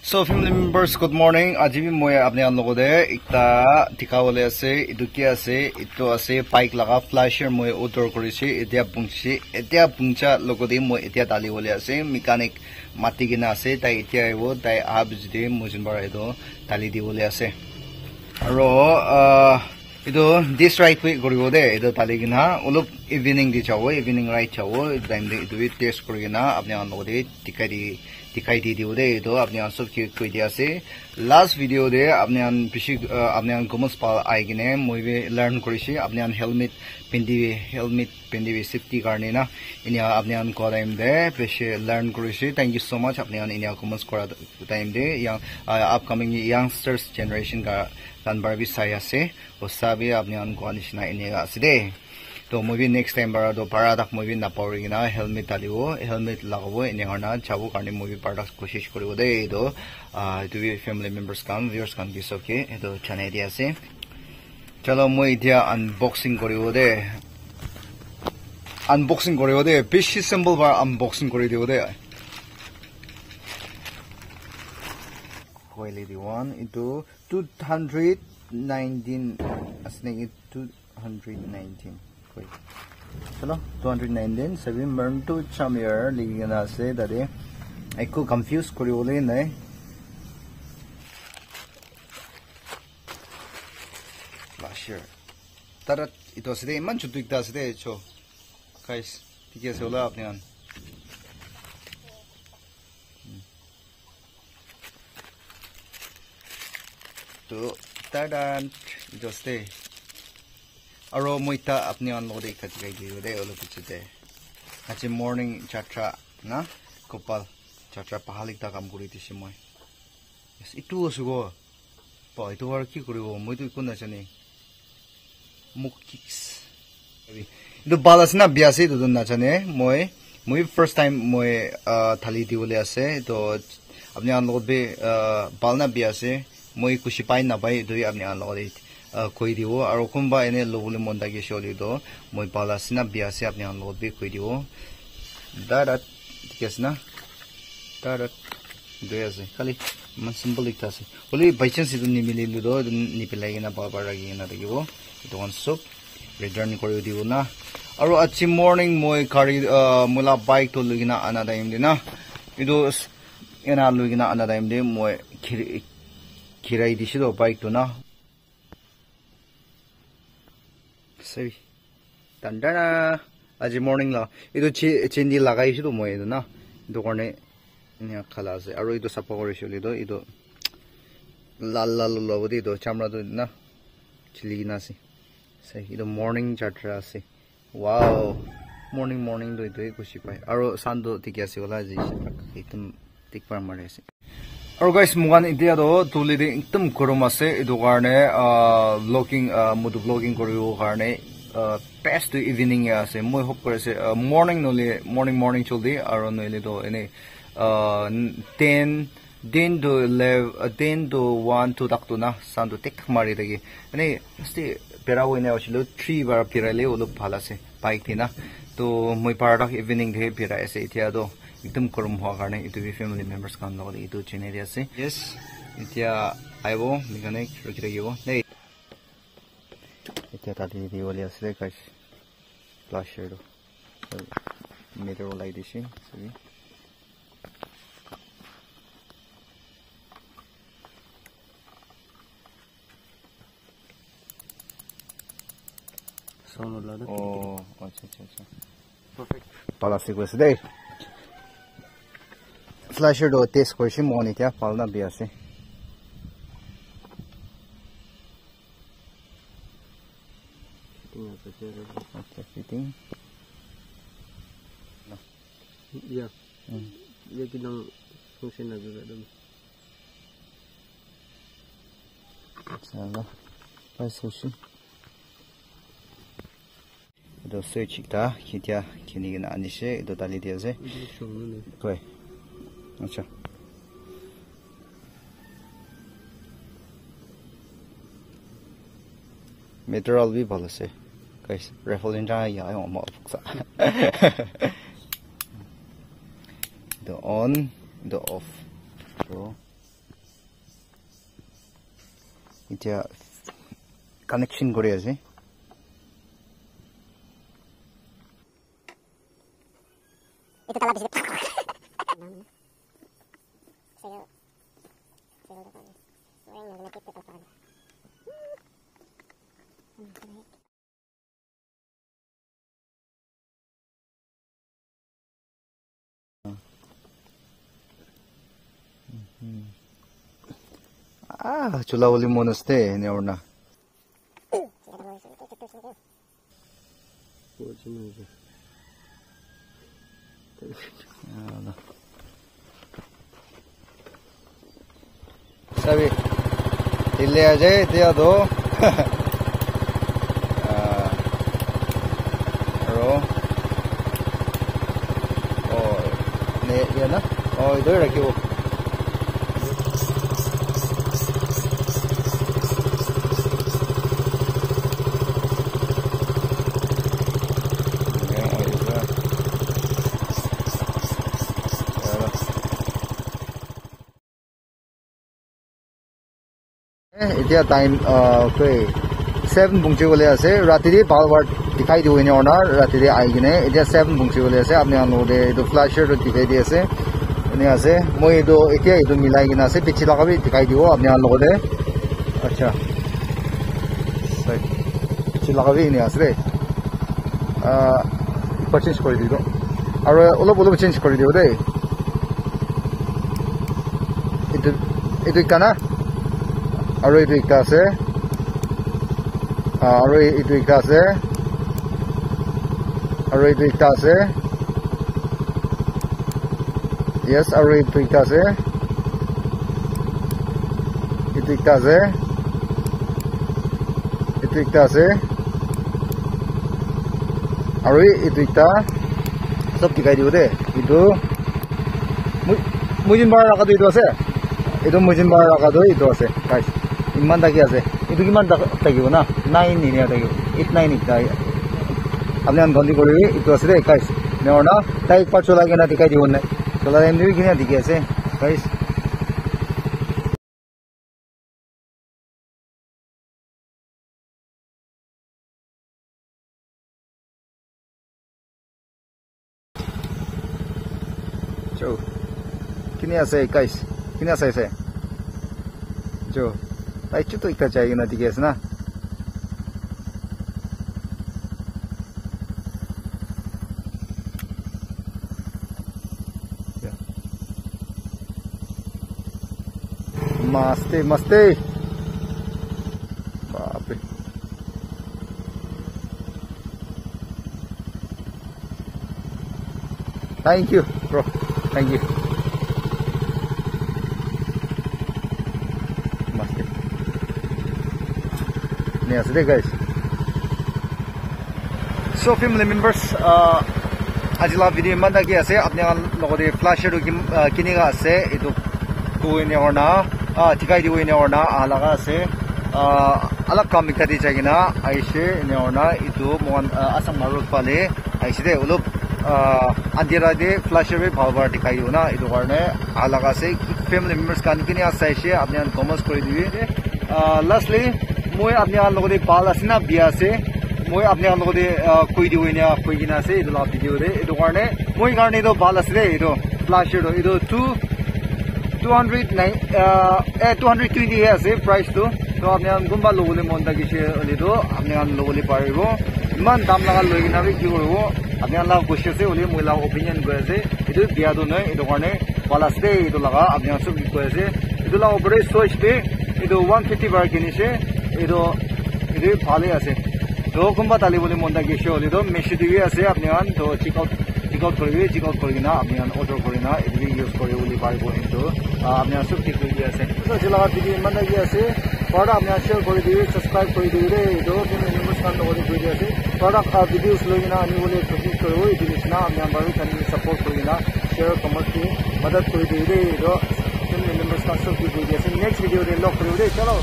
So family members, good morning. Aji bi moi apne an logo de ekta dikawole ase, etu ki ase, ito ase bike laga flasher moi order koriche, etia pungcha logo de moi etia dali wole ase, mechanic mati gina ase, tai etia aibo, tai abjide mojin bara edo dali di wole ase. Aro ito this right way koribo de edo dali gina ulup evening di chawo, evening right chawo, time de ito bi test korigina apne an logo de दिखाई दी दे तो अपने आप सब की कोई दिया से last video दे अपने अन पिछी अपने अन commerce पाल आएगी ने मुझे लर्न करेंगे अपने अन हेलमेट पेंदी सेफ्टी करने ना इन्हें अपने अन को टाइम दे पिछे लर्न करेंगे थैंक यू सो मच अपने अन इन्हें कॉमर्स करा टाइम दे yang upcoming youngsters generation का कंबार भी साया से वो सभी अपने अन को निश्चित इन्हें का सिदे तो मुझे नेक्स्ट टाइम बारा तो पारा तक मुझे ना पाओगे ना हेलमेट डालियो हेलमेट लगाओ इन्हें करना चाबू करने मुझे पारा तक कोशिश करो दे तो भी फैमिली मेंबर्स काम व्यूअर्स काम की सबके तो चने दिया से चलो मुझे दिया अनबॉक्सिंग करो दे पिछले सिंबल बार अनबॉक्सिंग कर दियो दे कोई दी वन इतो 219 असने 219 चलो 219 सभी मर्न टू चमियर लिखना से दादे एको कंफ्यूज करियोले नहीं फ्लैशर तरत इतो से मन चुतिकता से चो गाइस ठीक है सोला अपने अन तो तड़न इतो से अरो मोइता अपने अन लोदे खति गई दे ओलो पुछते आज मॉर्निंग छात्रा ना कोपाल छात्रा पहालिक ता काम करि दिसे মই यस इटु असुगो प इटु आर की करिवो মই तो कोन जाने मुकिक्स इटु बालासना बियासे तो ना जाने মই फर्स्ट टाइम মই थाली दिवले आसे तो अपने अन लोदे बालना बियासे মই खुशी पाइ ना पाइ दुई अपने अन लोदे कोई दिवो और कुंबा इन्हें लोगों मंदा के शोली दो मोई पाला सिना बिया से अपने अन लोग भी कोई दिवो दारत कैसे ना दारत दो ऐसे खाली मन सिंपल दिखता से बोले बाइचांस इधर नहीं मिले लुदो नहीं पिलाएगी ना बाबा रगी ना तो वो तो कौन सब रिटर्न करो दिवो ना और अच्छी मॉर्निंग मोई कारी मुला बाइक तो लुगी ना आना टाइम दे ना इधर इना लुगी ना आना टाइम दे मोई खिराई दिशी तो बाइक तो ना सही तंडना आज मॉर्निंग ला इतो चेंदी लगाई तो मैं इतो ना इतो करने इन्हें खाला से और इतो सपा करे शोली तो इतो लाल लाल लोगों इतो चामड़ा तो ना चिली ना से सही इतो मॉर्निंग चार्टरा से वाओ मॉर्निंग तो इतो एक कुछ पाए और सांडो तिकिया से वाला जी इतम तिक पर मरे से और गाइस मुगान इतिया तो तुली दे एकदम गरम आसे इदो कारणे व्लॉगिंग मुदु व्लॉगिंग करियो कारणे पेस्ट टू इवनिंग आसे মই होप करे से मॉर्निंग नले मॉर्निंग चलदे और नले तो एने 10 to 1 to तक तो ना सांदो टेक मारी देगी एने स्टे पेरा होइने आछिलो 3 बार पिराले ओलो भाला से बाइक थी ना तो মই पार्ट इवनिंग दे पिरा ऐसे इतिया तो एकदम गरम हुआ कारण इतो भी फैमिली मेंबर्स कान लगले इतो चेने दिया से यस इतिया आइबो मेकानिक रखियो नै इतिया तादि दिवले आसे गाइस फ्लैशर दो मीटर लाइट दिसि सबै साउन्ड लादा ओ अच्छा परफेक्ट पाला से कोसे दे फ्लैशर दो टेस्ट करछि मोनि क्या पालना बियासे फिटिंग या ये कि नंग फंक्शन ना गदम चलो पास होछि इधर स्विच था किया किनी ना अनिसे इधर डाली दिया से कोई अच्छा मेटेरियल भी भलो से guys raffle in ja ya mo phuksa the on the off so এতিয়া কানেকশন কৰি আছে itu kalau bisa chula oli monaste ne orna sabi ile aje dia do ro oh ne ya na oh idhar rakhiyo এতিয়া time কই 7 বুংচি বলে আছে ৰাতিৰে power দেখাই দিও এনে অনাৰ ৰাতিৰে আই কিনে এতিয়া 7 বুংচি বলে আছে আপনি আনলোদে এটো ফ্ল্যাশাৰ দেখাই দি আছে এনে আছে মই এটো এতিয়া এটো মিলাই কিনা আছে পিছি লগাবি দেখাই দিও আপনি আনলোদে আচ্ছা সাই পিছি লগাবি এনে আছে ৰে পাৰচেজ কৰি দিও আৰু অলপ অলপ চেঞ্জ কৰি দিও দে এটো কানা আৰু এইটো একটা আছে আৰু এইটো একটা আছে আৰু এইটো একটা আছে yes আৰু এইটো একটা আছে এইটো একটা আছে এইটো একটা আছে আৰু এইটো একটা সব দেখাই দিও দে এইটো মুজিন বাৰ ৰাখা এইটো আছে এইটো মুজিন বাৰ ৰাখা এইটো আছে গাইস ইমান দাকি আছে এইটো কিমান থাকিব না 9 নিনিয়া থাকিব 8 9 নিকা আপনি আন গন্দি কৰি এইটো আছে ৰে গাইস নেও না তাই পাঁচ চলা কেনা দেখাই দিব না চলা এমনি কিনা দেখি আছে গাইস চো কিনি আছে গাইস কিনি আছে जो आई तो इतना चाहिए ना दिखे ना मस्ते मस्ते बाप रे thank you bro thank you yes guys so family members ajila video manda ki ase apne logode flasher kiniga ase etu tuine orna tikai diine orna alaga ase alag kam ikadi jagina aise ne orna etu mon asam marut pale aise de ulop andira de flasher be bhabar tikai ona etu karne alaga ase family members kan kini ase aise apne comments kori dibe lastly মই আপনি আর লগতে পাল আছে না বিয়া আছে মই আপনি আর লগতে কই দিও না কই কিনা আছে এটো লাভ ভিডিও রে এটো কারণে মই কারণে এটো ভাল আছে রে এটো ফ্ল্যাশার এটো 220 হে আছে প্রাইস তো আপনি আন গুম্বা লগলে মন লাগিছে এটো আপনি আন লগলে পারিব ইমান দাম লাগা লই কিনা কি করব আপনি আন লাভ কইছে ওলি মই লাভ অপিনিয়ন কই আছে এটো বিয়া দো নয় এটো কারণে ভাল আছে এটো লাগা আপনি আন সব কই আছে এটো লাভ বড় সোচ পে এটো 150 বার কিনিছে এটো ভালে আছে তো কোনবা তালি বলে মনটা গেছে হলে তো মেশি দিবি আছে আপনি আন তো চেক আউট করবি না আপনি আন অর্ডার করি না এদিকে ইউজ করে বলে পারবো কিন্তু আপনি সব ঠিক হয়ে আছে তো যেলা দিদি মনটা গিয়ে আছে পড়া আপনি শেয়ার করে দিবি সাবস্ক্রাইব করে দিবি রে তো কিন্তু নমস্কার করে দিবি আছে পড়া ভিডিওস লই না আমি বলে কোশিশ করব এই জিনিস না আপনি আমারও কানে সাপোর্ট করি না শেয়ার কমেন্ট কি মদদ করে দিবি রে তো কিন্তু নমস্কার সব ঠিক হয়ে আছে নেক্সট ভিডিও রে লক করে রে চলো